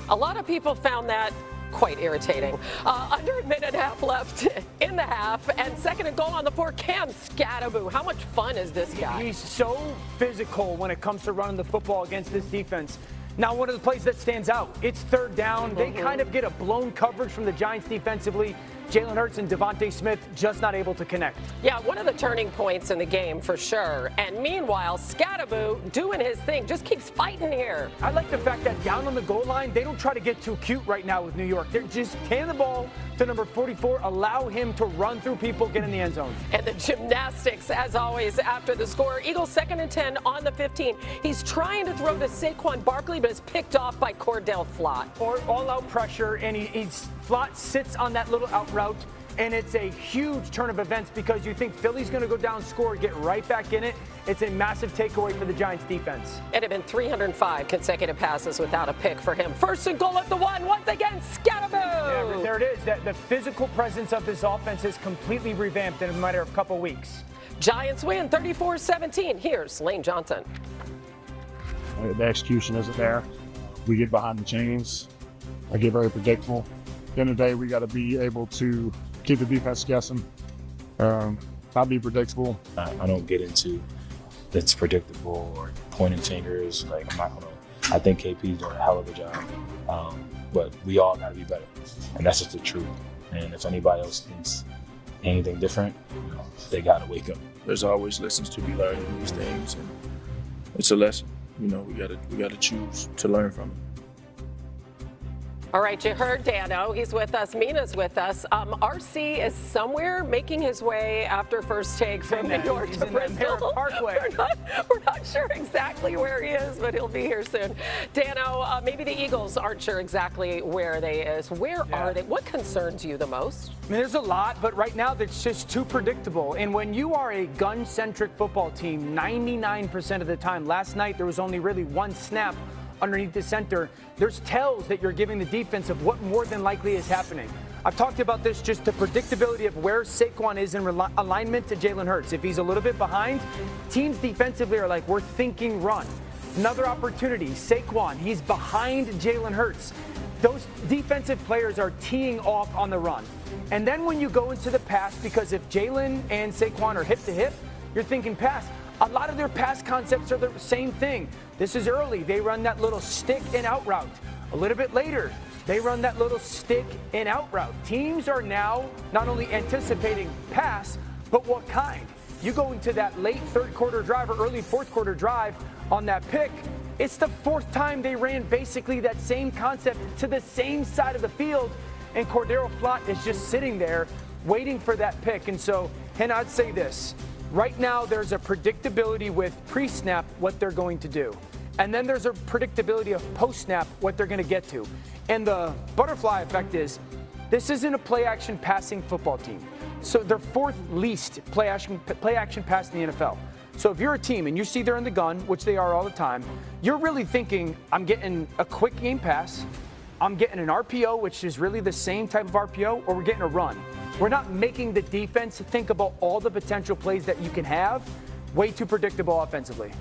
A lot of people found that quite irritating. Under a minute and a half left in the half, and second and goal on the 4, Cam Scatterbo. How much fun is this guy? He's so physical when it comes to running the football against this defense. Now, one of the plays that stands out, it's third down. They kind of get a blown coverage from the Giants defensively. Jalen Hurts and Devontae Smith just not able to connect. Yeah, one of the turning points in the game for sure. And meanwhile, Scatterbo doing his thing, just keeps fighting here. I like the fact that down on the goal line, they don't try to get too cute right now with New York. They're just hand the ball to number 44, allow him to run through people, get in the end zone. And the gymnastics, as always, after the score. Eagles 2nd and 10 on the 15. He's trying to throw to Saquon Barkley, but is picked off by Cordell Flott. Or all-out pressure, and Flott sits on that little out route, and it's a huge turn of events because you think Philly's going to go down, score, get right back in it. It's a massive takeaway for the Giants defense. It had been 305 consecutive passes without a pick for him. First and goal at the 1. Once again, Scatterbo. Yeah, there it is. The physical presence of this offense is completely revamped in a matter of a couple weeks. Giants win 34-17. Here's Lane Johnson. The execution isn't there. We get behind the chains. I get very predictable. At the end of the day, we got to be able to keep the defense guessing, not be predictable. I don't get into that's predictable or pointing fingers. Like, I'm not gonna. I think KP's doing a hell of a job, but we all got to be better, and that's just the truth. And if anybody else thinks anything different, they got to wake up. There's always lessons to be learned in these things, and it's a lesson. We gotta choose to learn from it. All right, you heard Dano. He's with us. Mina's with us. RC is somewhere making his way after first take from New York to Bristol. Parkway. We're not sure exactly where he is, but he'll be here soon. Dano, maybe the Eagles aren't sure exactly where they is. Where are they? What concerns you the most? I mean, there's a lot, but right now that's just too predictable. And when you are a gun-centric football team, 99% of the time, last night there was only really one snap underneath the center, there's tells that you're giving the defense of what more than likely is happening. I've talked about this, just the predictability of where Saquon is in alignment to Jalen Hurts. If he's a little bit behind, teams defensively are like, we're thinking run. Another opportunity, Saquon, he's behind Jalen Hurts. Those defensive players are teeing off on the run. And then when you go into the pass, because if Jalen and Saquon are hip to hip, you're thinking pass. A lot of their pass concepts are the same thing. This is early. They run that little stick and out route. A little bit later, they run that little stick and out route. Teams are now not only anticipating pass, but what kind. You go into that late third quarter drive or early fourth quarter drive on that pick, it's the fourth time they ran basically that same concept to the same side of the field, and Cordell Flott is just sitting there waiting for that pick. And so, and I'd say this. Right now, there's a predictability with pre-snap what they're going to do. And then there's a predictability of post-snap what they're going to get to. And the butterfly effect is, this isn't a play-action passing football team. So they're fourth least play-action pass in the NFL. So if you're a team and you see they're in the gun, which they are all the time, you're really thinking, I'm getting a quick game pass, I'm getting an RPO, which is really the same type of RPO, or we're getting a run. We're not making the defense think about all the potential plays that you can have. Way too predictable offensively.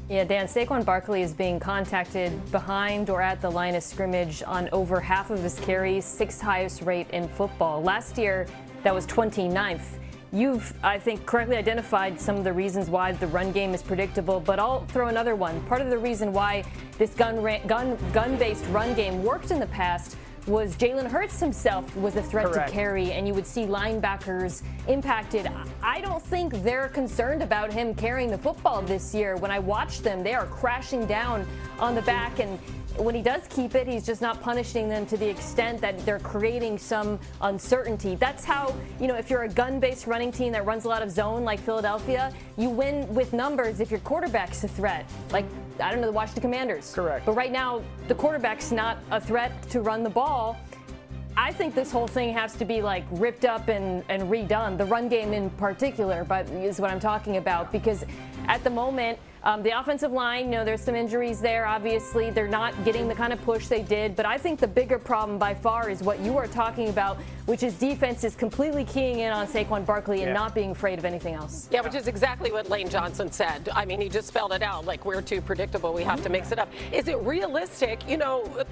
Yeah, Dan, Saquon Barkley is being contacted behind or at the line of scrimmage on over half of his carries, 6th highest rate in football. Last year, that was 29th. You've, I think, correctly identified some of the reasons why the run game is predictable, but I'll throw another one. Part of the reason why this gun-based run game worked in the past was Jalen Hurts himself was a threat to carry, and you would see linebackers impacted. I don't think they're concerned about him carrying the football this year. When I watch them, they are crashing down on the back, and when he does keep it, he's just not punishing them to the extent that they're creating some uncertainty. That's how, if you're a gun-based running team that runs a lot of zone like Philadelphia, you win with numbers if your quarterback's a threat. Like, I don't know, the Washington Commanders. Correct. But right now, the quarterback's not a threat to run the ball. I think this whole thing has to be ripped up and redone. The run game in particular, but is what I'm talking about, because at the moment, The offensive line, there's some injuries there. Obviously, they're not getting the kind of push they did. But I think the bigger problem by far is what you are talking about, which is defense is completely keying in on Saquon Barkley and not being afraid of anything else. Yeah, which is exactly what Lane Johnson said. I mean, he just spelled it out, like we're too predictable, we have to mix it up. Is it realistic?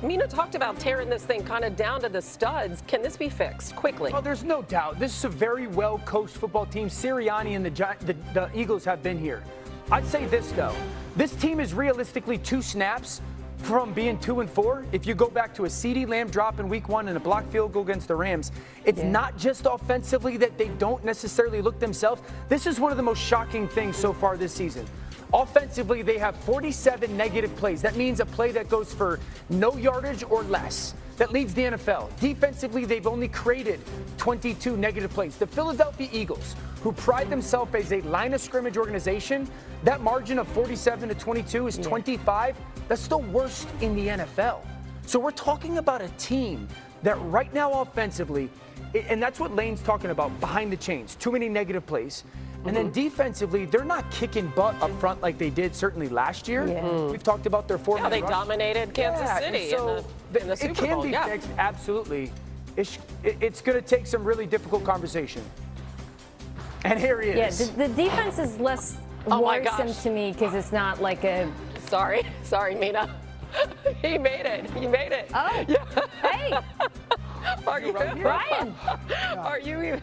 Mina talked about tearing this thing kind of down to the studs. Can this be fixed quickly? Well, there's no doubt. This is a very well-coached football team. Sirianni and the Eagles have been here. I'd say this, though. This team is realistically 2 snaps from being 2-4. If you go back to a CeeDee Lamb drop in week 1 and a blocked field goal against the Rams, it's not just offensively that they don't necessarily look themselves. This is one of the most shocking things so far this season. Offensively, they have 47 negative plays. That means a play that goes for no yardage or less. That leads the NFL. Defensively, they've only created 22 negative plays. The Philadelphia Eagles, who pride themselves as a line of scrimmage organization, that margin of 47-22 is 25. That's the worst in the NFL. So we're talking about a team that right now offensively, and that's what Lane's talking about, behind the chains, too many negative plays. And then defensively, they're not kicking butt up front like they did certainly last year. We've talked about their 4-man they rush. dominated Kansas City in the Super Bowl. It can be fixed, absolutely. It's going to take some really difficult conversation. And here he is. Yeah, the defense is less worrisome to me because it's not like a... Sorry, Mina. He made it. Oh, yeah. Hey. Are you, Brian? Are you even?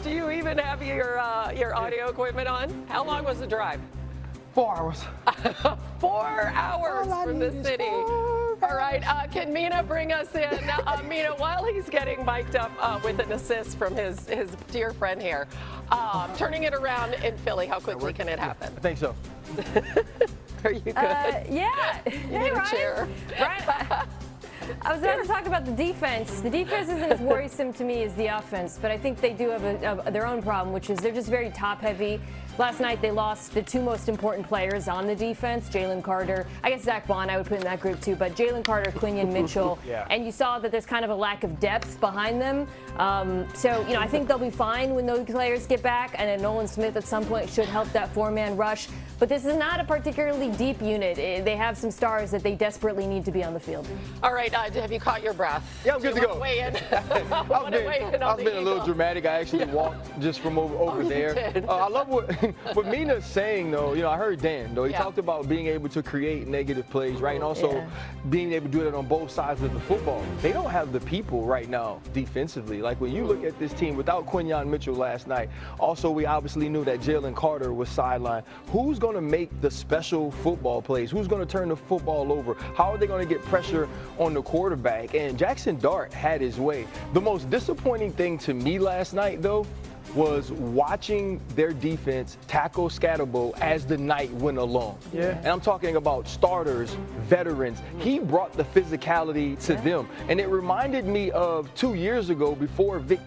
Do you even have your audio equipment on? How long was the drive? 4 hours. 4 hours from the city. All right, can Mina bring us in? Mina, while he's getting mic'd up with an assist from his dear friend here, turning it around in Philly, how quickly can it happen? I think so. Are you good? Yeah. You need a chair. Brian, I was about to talk about the defense. The defense isn't as worrisome to me as the offense, but I think they do have their own problem, which is they're just very top-heavy. Last night, they lost the 2 most important players on the defense, Jalen Carter. I guess Zach Bond I would put in that group too, but Jalen Carter, Quinion Mitchell. And you saw that there's kind of a lack of depth behind them. So, I think they'll be fine when those players get back, and then Nolan Smith at some point should help that 4-man rush. But this is not a particularly deep unit. They have some stars that they desperately need to be on the field. All right, have you caught your breath? Yeah, I'm good to go. Weigh in. I was being a little dramatic. I actually walked just from over there. I love what Mina's saying, though. I heard Dan, though. He talked about being able to create negative plays, right? And also being able to do it on both sides of the football. They don't have the people right now defensively. Like when you look at this team without Quinion Mitchell last night, also we obviously knew that Jalen Carter was sidelined. Who's going to make the special football plays? Who's going to turn the football over? How are they going to get pressure on the quarterback? And Jackson Dart had his way. The most disappointing thing to me last night, though, was watching their defense tackle Scatterbo as the night went along. And I'm talking about starters, veterans. He brought the physicality to them. And it reminded me of 2 years ago before Vic